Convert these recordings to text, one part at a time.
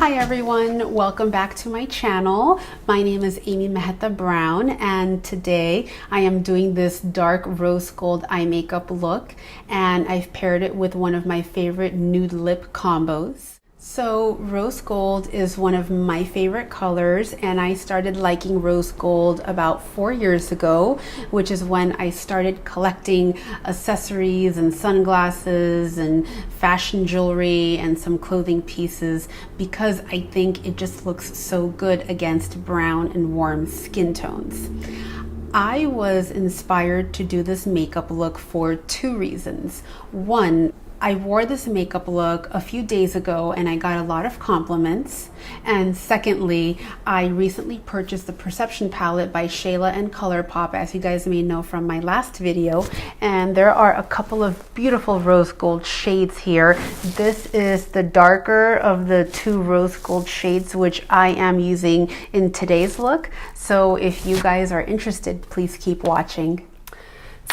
Hi everyone, welcome back to my channel. My name is Amy Mehta Brown and today I am doing this dark rose gold eye makeup look and I've paired it with one of my favorite nude lip combos. So rose gold is one of my favorite colors and I started liking rose gold about 4 years ago, which is when I started collecting accessories and sunglasses and fashion jewelry and some clothing pieces because I think it just looks so good against brown and warm skin tones. I was inspired to do this makeup look for 2 reasons. One, I wore this makeup look a few days ago and I got a lot of compliments. And secondly, I recently purchased the Perception palette by ShaylaXColourpop, as you guys may know from my last video. And there are a couple of beautiful rose gold shades here. This is the darker of the 2 rose gold shades, which I am using in today's look. So if you guys are interested, please keep watching.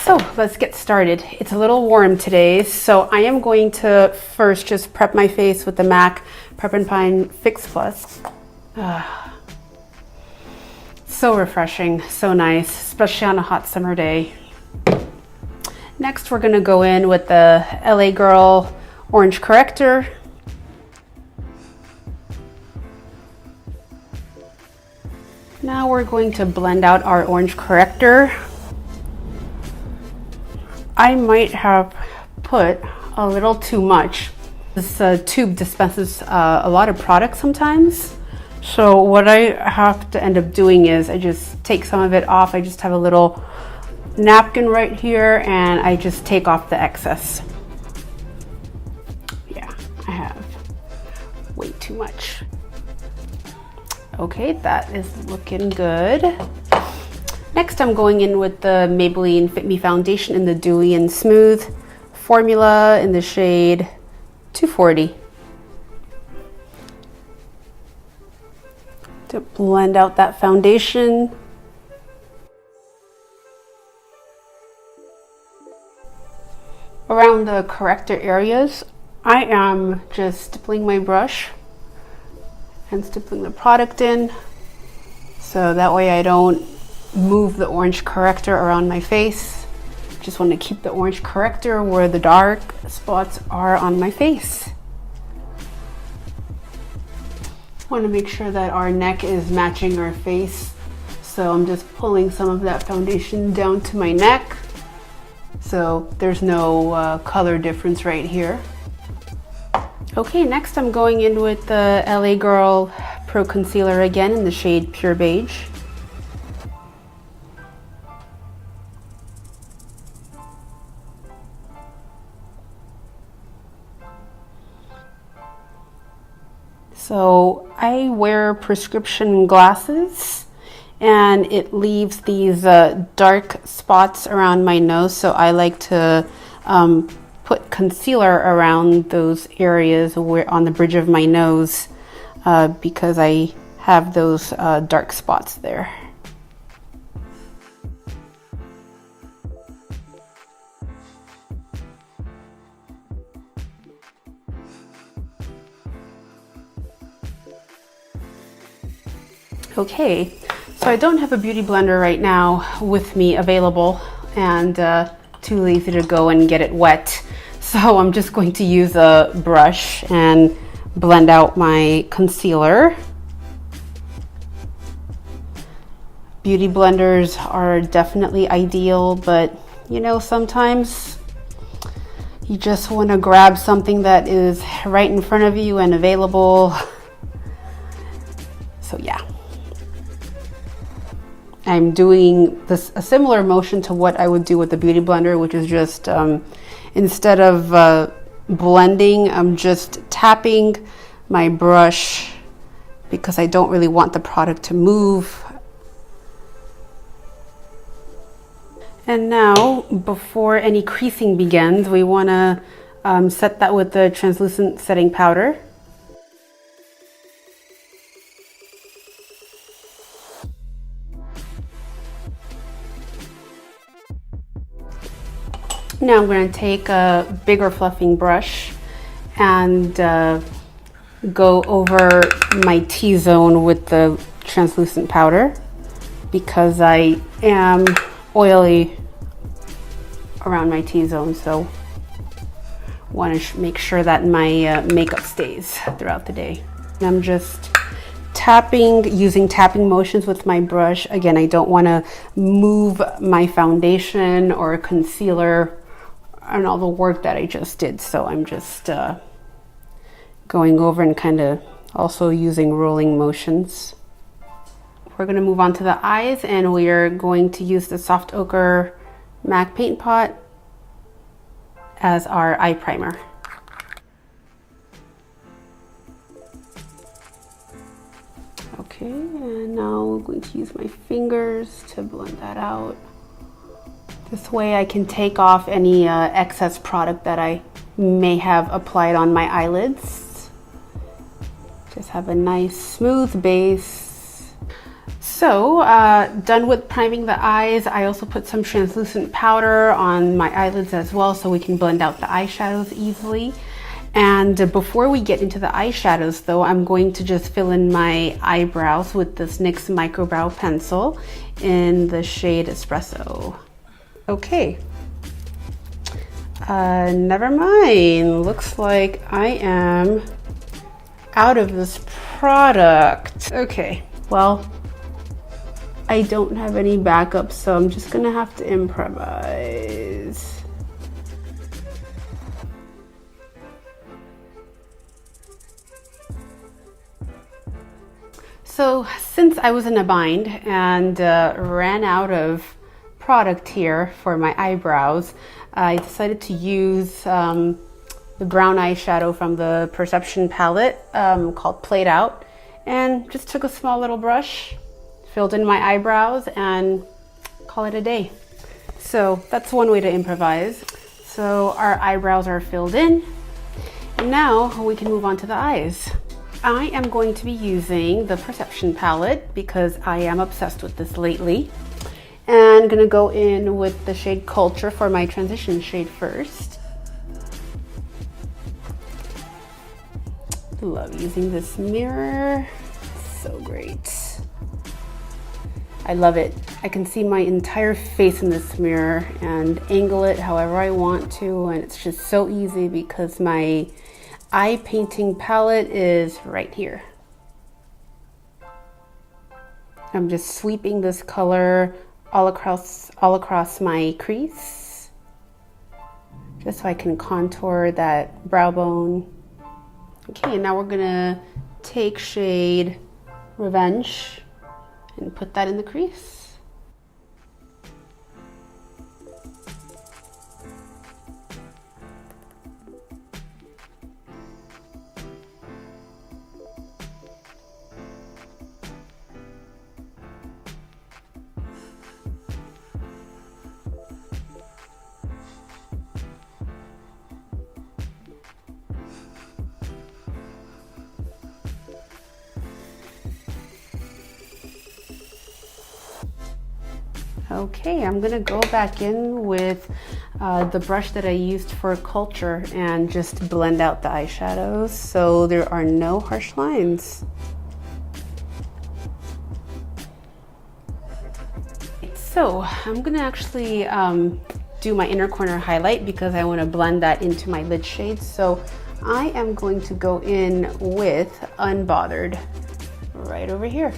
So let's get started. It's a little warm today, so I am going to first just prep my face with the MAC Prep and Pine Fix Plus. So refreshing, so nice, especially on a hot summer day. Next, we're gonna go in with the LA Girl Orange Corrector. Now we're going to blend out our orange corrector. I might have put a little too much. This tube dispenses a lot of product sometimes. So what I have to end up doing is I just take some of it off. I just have a little napkin right here and I just take off the excess. Yeah, I have way too much. Okay, that is looking good. Next, I'm going in with the Maybelline Fit Me Foundation in the Dewy and Smooth formula in the shade 240. To blend out that foundation. Around the corrector areas, I am just stippling my brush and stippling the product in. So that way I don't move the orange corrector around my face. Just want to keep the orange corrector where the dark spots are on my face. Want to make sure that our neck is matching our face. So I'm just pulling some of that foundation down to my neck. So there's no color difference right here. Okay, next I'm going in with the LA Girl Pro Concealer again in the shade Pure Beige. So I wear prescription glasses and it leaves these dark spots around my nose. So I like to put concealer around those areas where on the bridge of my nose because I have those dark spots there. Okay, so I don't have a beauty blender right now with me available and too lazy to go and get it wet. So I'm just going to use a brush and blend out my concealer. Beauty blenders are definitely ideal, but you know, sometimes you just want to grab something that is right in front of you and available. So yeah. I'm doing a similar motion to what I would do with the beauty blender, which is just instead of blending, I'm just tapping my brush because I don't really want the product to move. And now, before any creasing begins, we want to set that with the translucent setting powder. Now I'm going to take a bigger fluffing brush and go over my T-zone with the translucent powder because I am oily around my T-zone, so want to make sure that my makeup stays throughout the day. And I'm just using tapping motions with my brush. Again, I don't want to move my foundation or concealer and all the work that I just did, so I'm just going over and kind of also using rolling motions. We're going to move on to the eyes, and we are going to use the Soft Ochre MAC Paint Pot as our eye primer. Okay, and now I'm going to use my fingers to blend that out. This way I can take off any excess product that I may have applied on my eyelids. Just have a nice smooth base. So, done with priming the eyes, I also put some translucent powder on my eyelids as well so we can blend out the eyeshadows easily. And before we get into the eyeshadows though, I'm going to just fill in my eyebrows with this NYX Micro Brow Pencil in the shade Espresso. Okay. Never mind. Looks like I am out of this product. Okay, well, I don't have any backup, so I'm just gonna have to improvise. So since I was in a bind and ran out of product here for my eyebrows, I decided to use the brown eyeshadow from the Perception palette called Played Out, and just took a small little brush, filled in my eyebrows, and call it a day. So that's one way to improvise. So our eyebrows are filled in, and now we can move on to the eyes. I am going to be using the Perception palette because I am obsessed with this lately. And I'm gonna go in with the shade Culture for my transition shade first. Love using this mirror, so great. I love it. I can see my entire face in this mirror and angle it however I want to, and it's just so easy because my eye painting palette is right here. I'm just sweeping this color all across my crease, just so I can contour that brow bone. Okay, and now we're gonna take shade Revenge and put that in the crease. Okay, I'm gonna go back in with the brush that I used for Culture and just blend out the eyeshadows so there are no harsh lines. So I'm gonna actually do my inner corner highlight because I want to blend that into my lid shades. So I am going to go in with Unbothered right over here.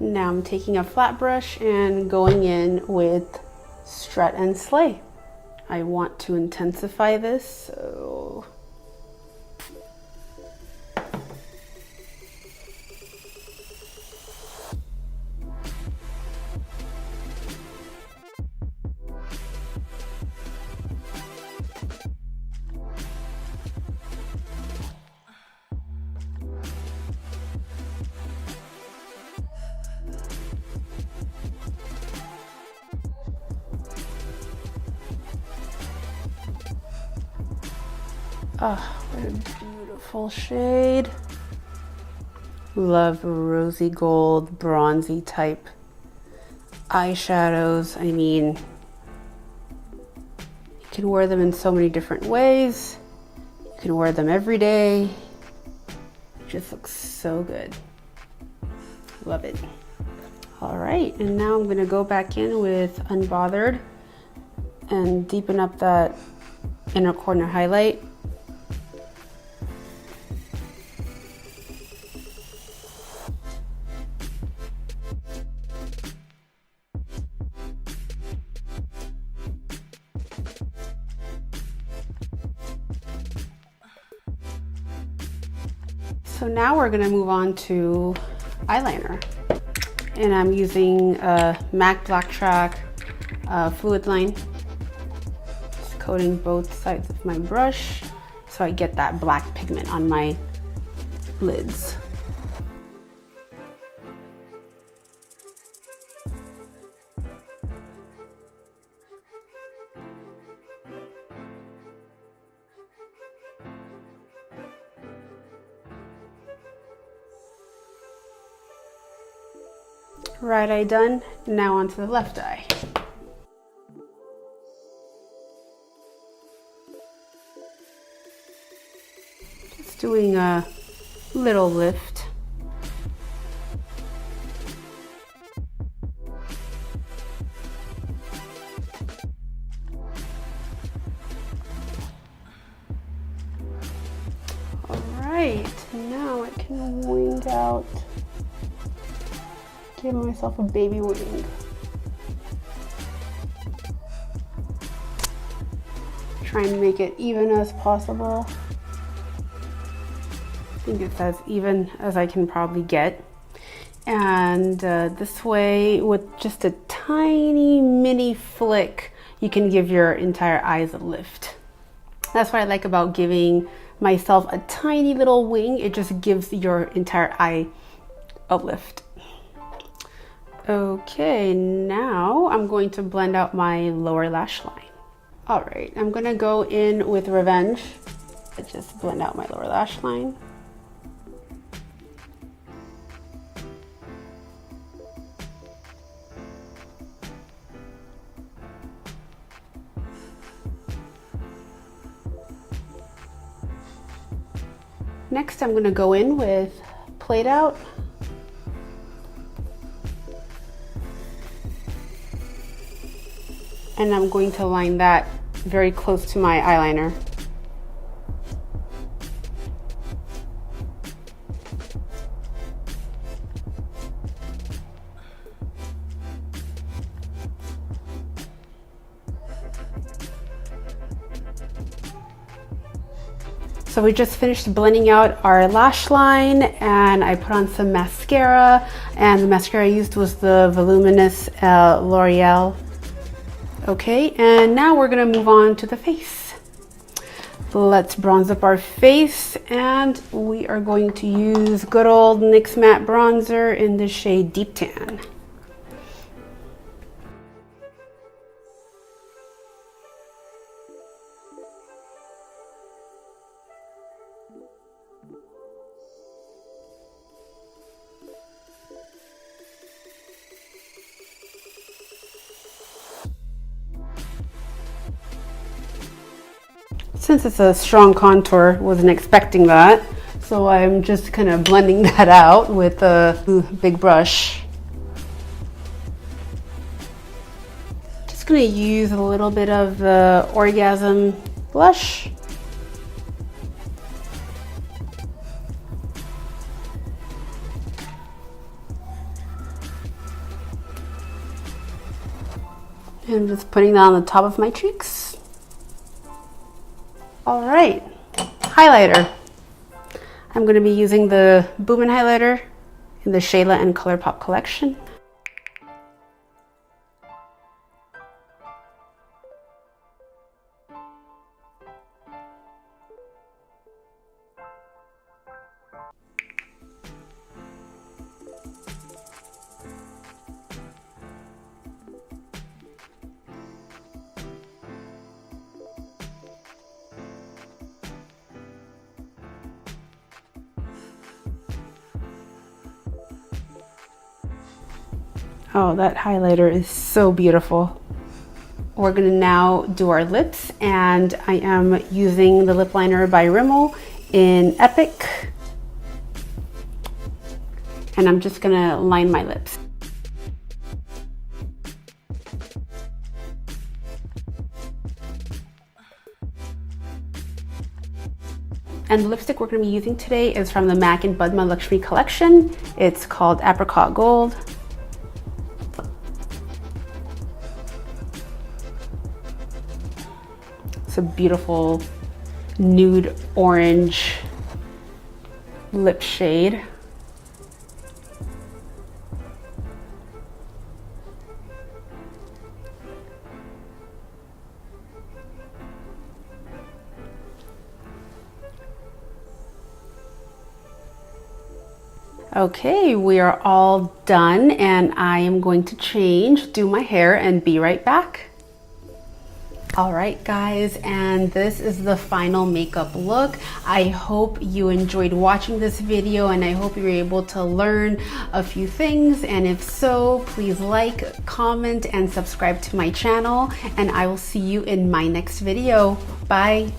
Now I'm taking a flat brush and going in with Strut and Slay. I want to intensify this, so oh, what a full shade. Love rosy gold, bronzy type eyeshadows. I mean, you can wear them in so many different ways. You can wear them every day. It just looks so good. Love it. All right, and now I'm gonna go back in with Unbothered and deepen up that inner corner highlight. So now we're gonna move on to eyeliner. And I'm using MAC Blacktrack fluid line. Just coating both sides of my brush so I get that black pigment on my lids. Right eye done, now onto the left eye. Just doing a little lift. All right, now I can wing out. Give myself a baby wing. Trying to make it even as possible. I think it's as even as I can probably get. And this way, with just a tiny mini flick, you can give your entire eyes a lift. That's what I like about giving myself a tiny little wing. It just gives your entire eye a lift. Okay, now I'm going to blend out my lower lash line. All right, I'm gonna go in with Revenge. Just blend out my lower lash line. Next, I'm gonna go in with Played Out. And I'm going to line that very close to my eyeliner. So we just finished blending out our lash line, and I put on some mascara, and the mascara I used was the Voluminous L'Oreal. Okay, and now we're gonna move on to the face. Let's bronze up our face, and we are going to use good old NYX Matte Bronzer in the shade Deep Tan. Since it's a strong contour, wasn't expecting that, so I'm just kind of blending that out with a big brush. Just gonna use a little bit of the Orgasm blush. And just putting that on the top of my cheeks. All right, highlighter. I'm going to be using the Boomin highlighter in the Shayla and Colourpop collection. Oh, that highlighter is so beautiful. We're gonna now do our lips, and I am using the lip liner by Rimmel in Epic. And I'm just gonna line my lips. And the lipstick we're going to be using today is from the MAC and Padma Lakshmi collection. It's called Apricot Gold. It's a beautiful nude orange lip shade. Okay, we are all done, and I am going to change, do my hair, and be right back. All right, guys, and this is the final makeup look. I hope you enjoyed watching this video, and I hope you were able to learn a few things. And if so, please like, comment, and subscribe to my channel, and I will see you in my next video. Bye.